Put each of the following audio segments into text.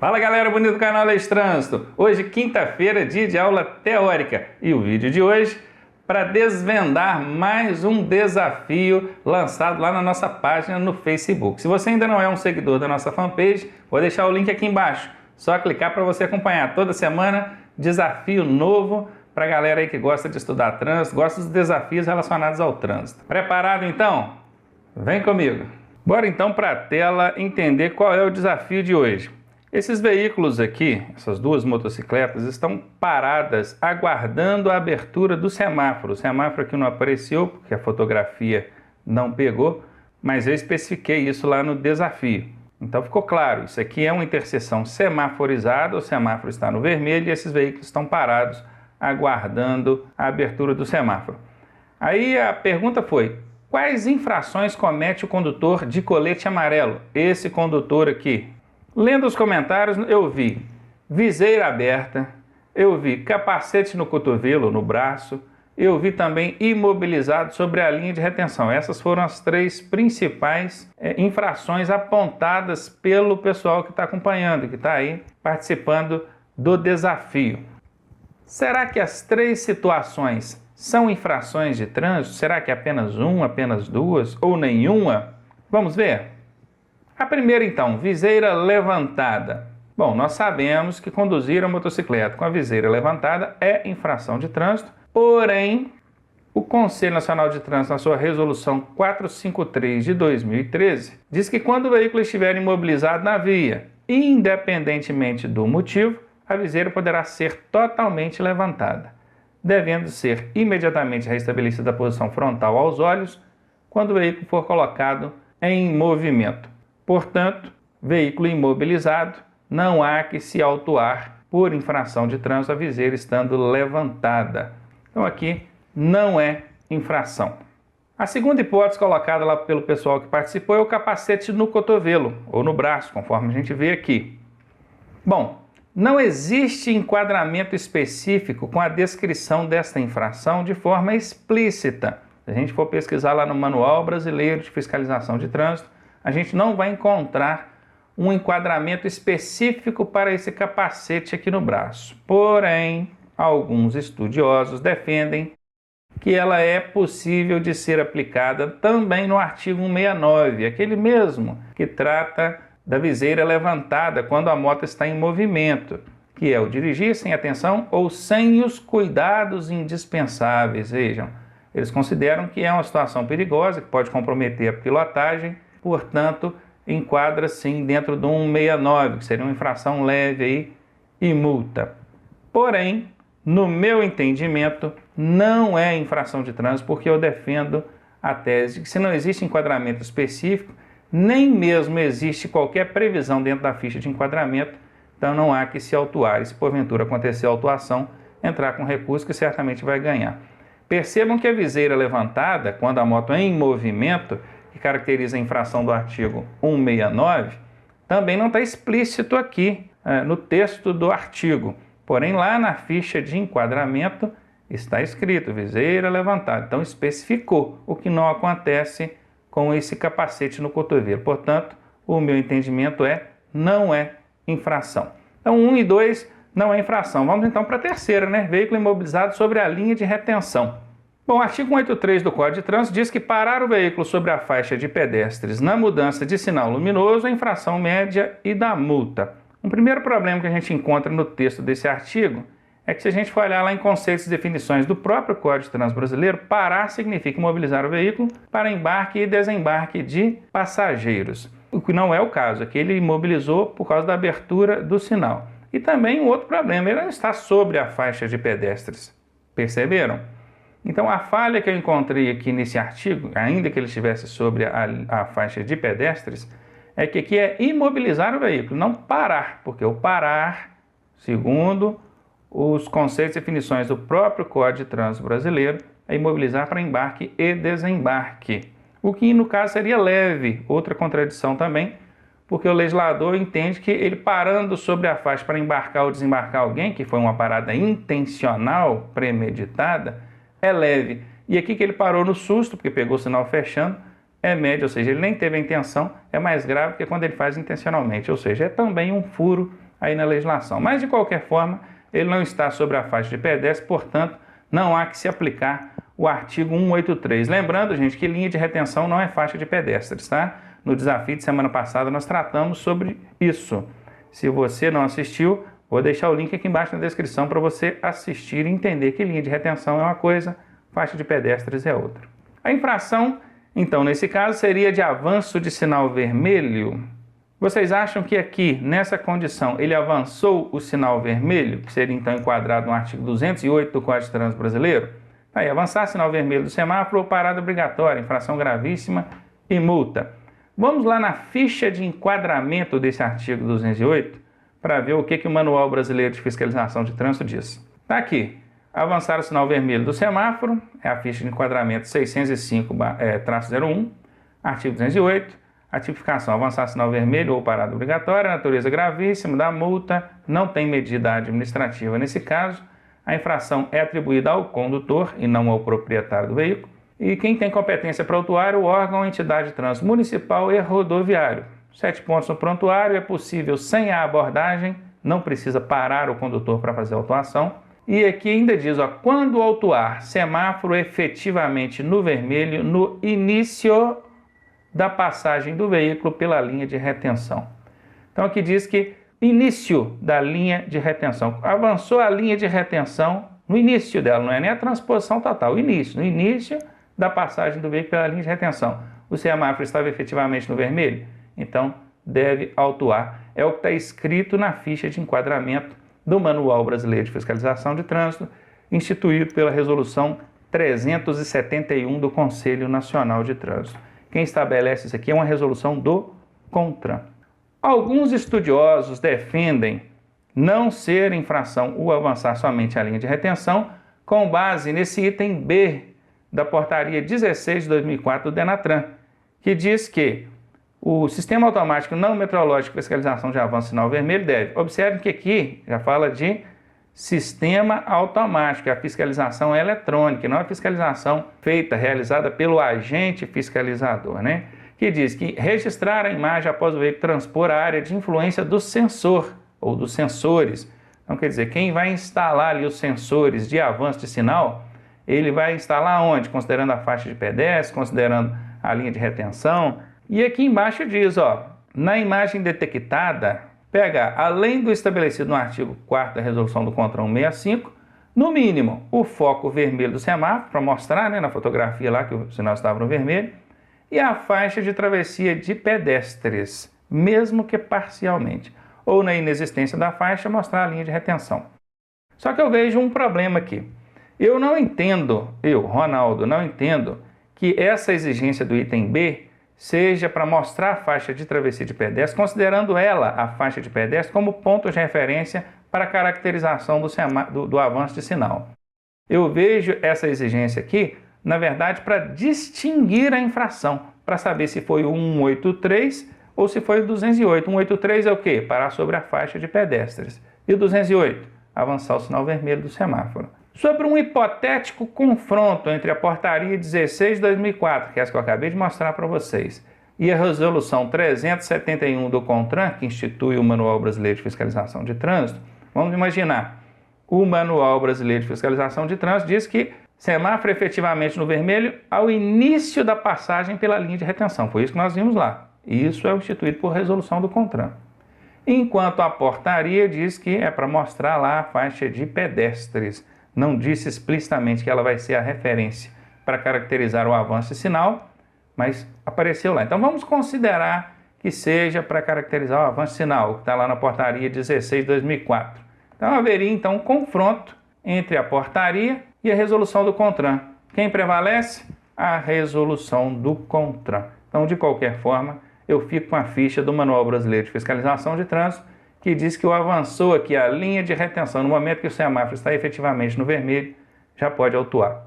Fala galera bonita do canal Leis Trânsito. Hoje quinta-feira, dia de aula teórica, e o vídeo de hoje para desvendar mais um desafio lançado lá na nossa página no Facebook. Se você ainda não é um seguidor da nossa fanpage, vou deixar o link aqui embaixo. Só clicar para você acompanhar toda semana desafio novo para a galera aí que gosta de estudar trânsito, gosta dos desafios relacionados ao trânsito. Preparado então? Vem comigo. Bora então para a tela entender qual é o desafio de hoje. Esses veículos aqui, essas duas motocicletas, estão paradas aguardando a abertura do semáforo. O semáforo aqui não apareceu porque a fotografia não pegou, mas eu especifiquei isso lá no desafio. Então ficou claro, isso aqui é uma interseção semaforizada, o semáforo está no vermelho e esses veículos estão parados aguardando a abertura do semáforo. Aí a pergunta foi: quais infrações comete o condutor de colete amarelo? Esse condutor aqui. Lendo os comentários, eu vi viseira aberta, eu vi capacete no cotovelo, no braço, eu vi também imobilizado sobre a linha de retenção. Essas foram as três principais infrações apontadas pelo pessoal que está acompanhando, que está aí participando do desafio. Será que as três situações são infrações de trânsito? Será que apenas uma, apenas duas ou nenhuma? Vamos ver? A primeira, então, viseira levantada. Bom, nós sabemos que conduzir a motocicleta com a viseira levantada é infração de trânsito, porém, o Conselho Nacional de Trânsito, na sua resolução 453 de 2013, diz que quando o veículo estiver imobilizado na via, independentemente do motivo, a viseira poderá ser totalmente levantada, devendo ser imediatamente restabelecida a posição frontal aos olhos quando o veículo for colocado em movimento. Portanto, veículo imobilizado, não há que se autuar por infração de trânsito a viseira estando levantada. Então aqui não é infração. A segunda hipótese colocada lá pelo pessoal que participou é o capacete no cotovelo ou no braço, conforme a gente vê aqui. Bom, não existe enquadramento específico com a descrição desta infração de forma explícita. Se a gente for pesquisar lá no Manual Brasileiro de Fiscalização de Trânsito, a gente não vai encontrar um enquadramento específico para esse capacete aqui no braço. Porém, alguns estudiosos defendem que ela é possível de ser aplicada também no artigo 169, aquele mesmo que trata da viseira levantada quando a moto está em movimento, que é o dirigir sem atenção ou sem os cuidados indispensáveis. Vejam, eles consideram que é uma situação perigosa, que pode comprometer a pilotagem, portanto, enquadra sim dentro do 169, que seria uma infração leve aí e multa. Porém, no meu entendimento, não é infração de trânsito, porque eu defendo a tese de que se não existe enquadramento específico, nem mesmo existe qualquer previsão dentro da ficha de enquadramento, então não há que se autuar. E se porventura acontecer a autuação, entrar com recurso que certamente vai ganhar. Percebam que a viseira levantada, quando a moto é em movimento, que caracteriza a infração do artigo 169, também não está explícito aqui no texto do artigo. Porém, lá na ficha de enquadramento está escrito viseira levantada. Então, especificou, o que não acontece com esse capacete no cotovelo. Portanto, o meu entendimento não é infração. Então, 1 e 2 não é infração. Vamos então para a terceira, né? Veículo imobilizado sobre a linha de retenção. Bom, o artigo 183 do Código de Trânsito diz que parar o veículo sobre a faixa de pedestres na mudança de sinal luminoso é infração média e dá multa. Um primeiro problema que a gente encontra no texto desse artigo é que se a gente for olhar lá em conceitos e definições do próprio Código de Trânsito brasileiro, parar significa imobilizar o veículo para embarque e desembarque de passageiros. O que não é o caso, é que ele imobilizou por causa da abertura do sinal. E também um outro problema, ele não está sobre a faixa de pedestres. Perceberam? Então, a falha que eu encontrei aqui nesse artigo, ainda que ele estivesse sobre a faixa de pedestres, é que aqui é imobilizar o veículo, não parar, porque o parar, segundo os conceitos e definições do próprio Código de Trânsito brasileiro, é imobilizar para embarque e desembarque, o que no caso seria leve, outra contradição também, porque o legislador entende que ele parando sobre a faixa para embarcar ou desembarcar alguém, que foi uma parada intencional, premeditada, é leve. E aqui que ele parou no susto, porque pegou o sinal fechando, é médio, ou seja, ele nem teve a intenção, é mais grave que quando ele faz intencionalmente, ou seja, é também um furo aí na legislação. Mas, de qualquer forma, ele não está sobre a faixa de pedestre, portanto, não há que se aplicar o artigo 183. Lembrando, gente, que linha de retenção não é faixa de pedestres, tá? No desafio de semana passada nós tratamos sobre isso. Se você não assistiu, vou deixar o link aqui embaixo na descrição para você assistir e entender que linha de retenção é uma coisa, faixa de pedestres é outra. A infração, então, nesse caso, seria de avanço de sinal vermelho. Vocês acham que aqui, nessa condição, ele avançou o sinal vermelho, que seria então enquadrado no artigo 208 do Código de Trânsito Brasileiro? Aí, avançar sinal vermelho do semáforo ou parada obrigatória, infração gravíssima e multa. Vamos lá na ficha de enquadramento desse artigo 208 para ver o que o Manual Brasileiro de Fiscalização de Trânsito diz. Está aqui, avançar o sinal vermelho do semáforo, é a ficha de enquadramento 605-01, artigo 208, a tipificação, avançar sinal vermelho ou parada obrigatória, natureza gravíssima da multa, não tem medida administrativa nesse caso, a infração é atribuída ao condutor e não ao proprietário do veículo. E quem tem competência prontuário, o órgão ou entidade de trânsito municipal e rodoviário. 7 pontos no prontuário, é possível sem a abordagem, não precisa parar o condutor para fazer a autuação. E aqui ainda diz, ó, quando autuar semáforo efetivamente no vermelho, no início da passagem do veículo pela linha de retenção. Então aqui diz que início da linha de retenção. Avançou a linha de retenção no início dela, não é nem a transposição total, no início da passagem do veículo pela linha de retenção. O semáforo estava efetivamente no vermelho, então deve autuar. É o que está escrito na ficha de enquadramento do Manual Brasileiro de Fiscalização de Trânsito, instituído pela Resolução 371 do Conselho Nacional de Trânsito. Quem estabelece isso aqui é uma resolução do CONTRAN. Alguns estudiosos defendem não ser infração o avançar somente a linha de retenção, com base nesse item B da Portaria 16 de 2004 do DENATRAN, que diz que o Sistema Automático Não Metrológico de Fiscalização de Avanço Sinal Vermelho deve. Observe que aqui já fala de sistema automático, a fiscalização eletrônica, não a fiscalização realizada pelo agente fiscalizador, né? Que diz que registrar a imagem após o veículo transpor a área de influência do sensor ou dos sensores. Então, quer dizer, quem vai instalar ali os sensores de avanço de sinal, ele vai instalar onde? Considerando a faixa de pedestre, considerando a linha de retenção. E aqui embaixo diz, ó, na imagem detectada, pega, além do estabelecido no artigo 4º da resolução do CONTRAN 165, no mínimo, o foco vermelho do semáforo, para mostrar, né, na fotografia lá que o sinal estava no vermelho, e a faixa de travessia de pedestres, mesmo que parcialmente, ou na inexistência da faixa, mostrar a linha de retenção. Só que eu vejo um problema aqui. Eu não entendo, Ronaldo, não entendo que essa exigência do item B seja para mostrar a faixa de travessia de pedestre, considerando ela, a faixa de pedestre, como ponto de referência para a caracterização do avanço de sinal. Eu vejo essa exigência aqui, na verdade, para distinguir a infração, para saber se foi o 183 ou se foi o 208. 183 é o quê? Parar sobre a faixa de pedestres. E o 208? Avançar o sinal vermelho do semáforo. Sobre um hipotético confronto entre a Portaria 16 de 2004, que é essa que eu acabei de mostrar para vocês, e a Resolução 371 do CONTRAN, que institui o Manual Brasileiro de Fiscalização de Trânsito, vamos imaginar, o Manual Brasileiro de Fiscalização de Trânsito diz que semáforo efetivamente no vermelho ao início da passagem pela linha de retenção. Foi isso que nós vimos lá. Isso é instituído por resolução do CONTRAN. Enquanto a portaria diz que é para mostrar lá a faixa de pedestres. Não disse explicitamente que ela vai ser a referência para caracterizar o avanço de sinal, mas apareceu lá. Então vamos considerar que seja para caracterizar o avanço de sinal, que está lá na portaria 16 de 2004. Então haveria então um confronto entre a portaria e a resolução do CONTRAN. Quem prevalece? A resolução do CONTRAN. Então, de qualquer forma, eu fico com a ficha do Manual Brasileiro de Fiscalização de Trânsito, que diz que o avançou aqui a linha de retenção, no momento que o semáforo está efetivamente no vermelho, já pode autuar.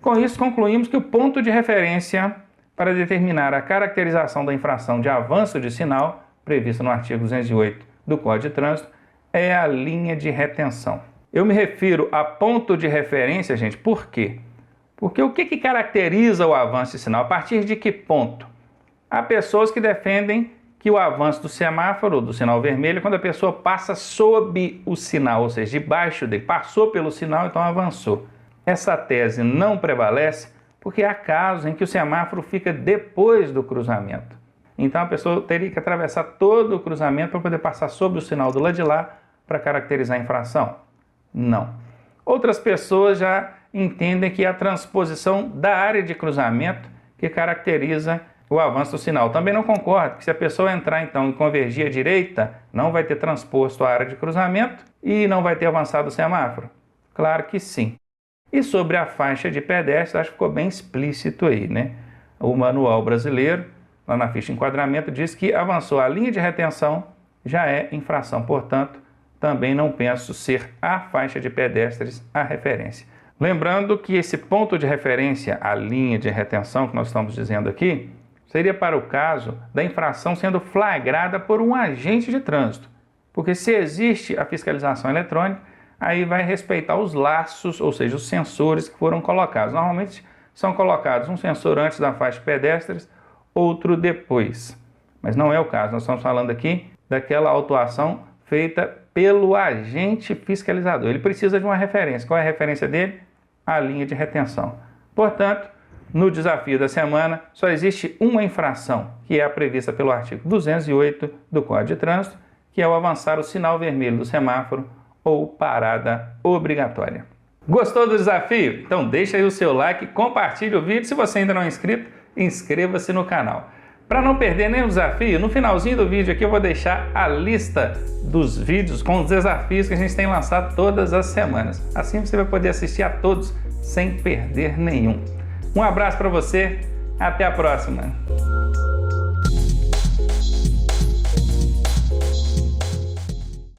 Com isso, concluímos que o ponto de referência para determinar a caracterização da infração de avanço de sinal, prevista no artigo 208 do Código de Trânsito, é a linha de retenção. Eu me refiro a ponto de referência, gente, por quê? Porque o que caracteriza o avanço de sinal? A partir de que ponto? Há pessoas que defendem que o avanço do semáforo, do sinal vermelho, é quando a pessoa passa sob o sinal, ou seja, debaixo dele, passou pelo sinal, então avançou. Essa tese não prevalece porque há casos em que o semáforo fica depois do cruzamento. Então a pessoa teria que atravessar todo o cruzamento para poder passar sob o sinal do lado de lá para caracterizar a infração. Não. Outras pessoas já entendem que é a transposição da área de cruzamento que caracteriza o avanço do sinal. Também não concordo que se a pessoa entrar então e convergir à direita, não vai ter transposto a área de cruzamento e não vai ter avançado o semáforo. Claro que sim. E sobre a faixa de pedestre, acho que ficou bem explícito aí, né? O manual brasileiro, lá na ficha de enquadramento, diz que avançou a linha de retenção, já é infração. Portanto, também não penso ser a faixa de pedestres a referência. Lembrando que esse ponto de referência, a linha de retenção que nós estamos dizendo aqui, seria para o caso da infração sendo flagrada por um agente de trânsito. Porque se existe a fiscalização eletrônica, aí vai respeitar os laços, ou seja, os sensores que foram colocados. Normalmente são colocados um sensor antes da faixa de pedestres, outro depois. Mas não é o caso, nós estamos falando aqui daquela autuação feita pelo agente fiscalizador. Ele precisa de uma referência. Qual é a referência dele? A linha de retenção. Portanto, no desafio da semana, só existe uma infração, que é a prevista pelo artigo 208 do Código de Trânsito, que é o avançar o sinal vermelho do semáforo ou parada obrigatória. Gostou do desafio? Então deixa aí o seu like, compartilhe o vídeo. Se você ainda não é inscrito, inscreva-se no canal. Para não perder nenhum desafio, no finalzinho do vídeo aqui eu vou deixar a lista dos vídeos com os desafios que a gente tem lançado todas as semanas. Assim você vai poder assistir a todos sem perder nenhum. Um abraço para você, até a próxima!